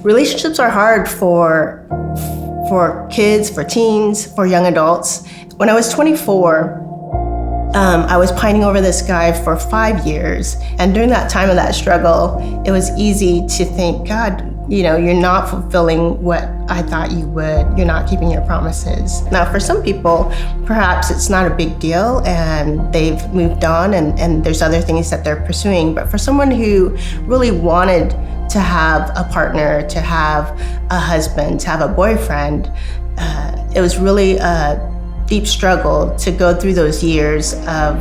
Relationships are hard for kids, for teens, for young adults. When I was 24, I was pining over this guy for 5 years. And during that time of that struggle, it was easy to think, God, you're not fulfilling what I thought you would. You're not keeping your promises. Now, for some people, perhaps it's not a big deal and they've moved on and there's other things that they're pursuing. But for someone who really wanted to have a partner, to have a husband, to have a boyfriend, it was really a deep struggle to go through those years of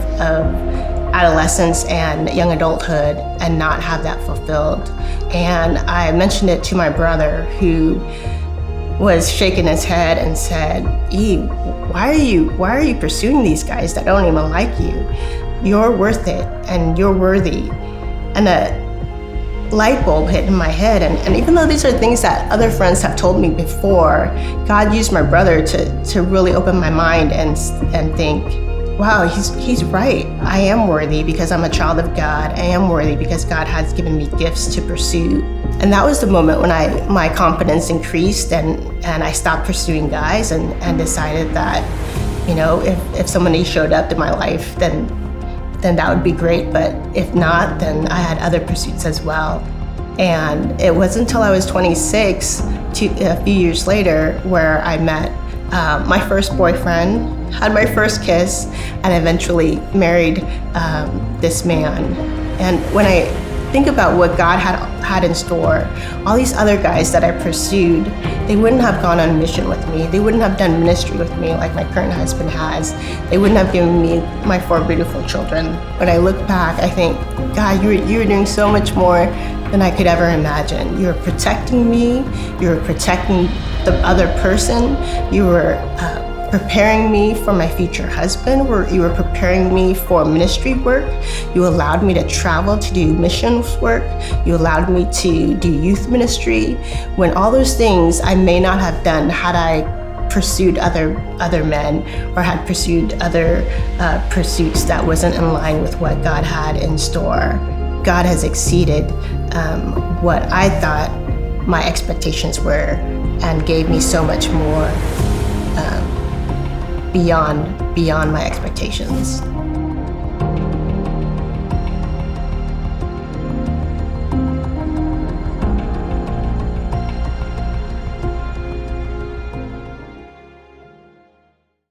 adolescence and young adulthood and not have that fulfilled. And I mentioned it to my brother, who was shaking his head and said, why are you pursuing these guys that don't even like you? You're worth it and you're worthy. And a light bulb hit in my head. And even though these are things that other friends have told me before, God used my brother to really open my mind and think, wow, he's right. I am worthy because I'm a child of God. I am worthy because God has given me gifts to pursue. And that was the moment when my confidence increased and I stopped pursuing guys and decided that, if somebody showed up in my life, then that would be great. But if not, then I had other pursuits as well. And it wasn't until I was 26, a few years later, where I met my first boyfriend, had my first kiss, and eventually married this man. And when I think about what God had in store, all these other guys that I pursued, they wouldn't have gone on mission with me. They wouldn't have done ministry with me like my current husband has. They wouldn't have given me my 4 beautiful children. When I look back, I think, God, you were doing so much more than I could ever imagine. You were protecting me. You were protecting the other person. You were preparing me for my future husband. You were preparing me for ministry work. You allowed me to travel to do missions work. You allowed me to do youth ministry, when all those things I may not have done had I pursued other men or had pursued other pursuits that wasn't in line with what God had in store. God has exceeded what I thought my expectations were and gave me so much more beyond my expectations.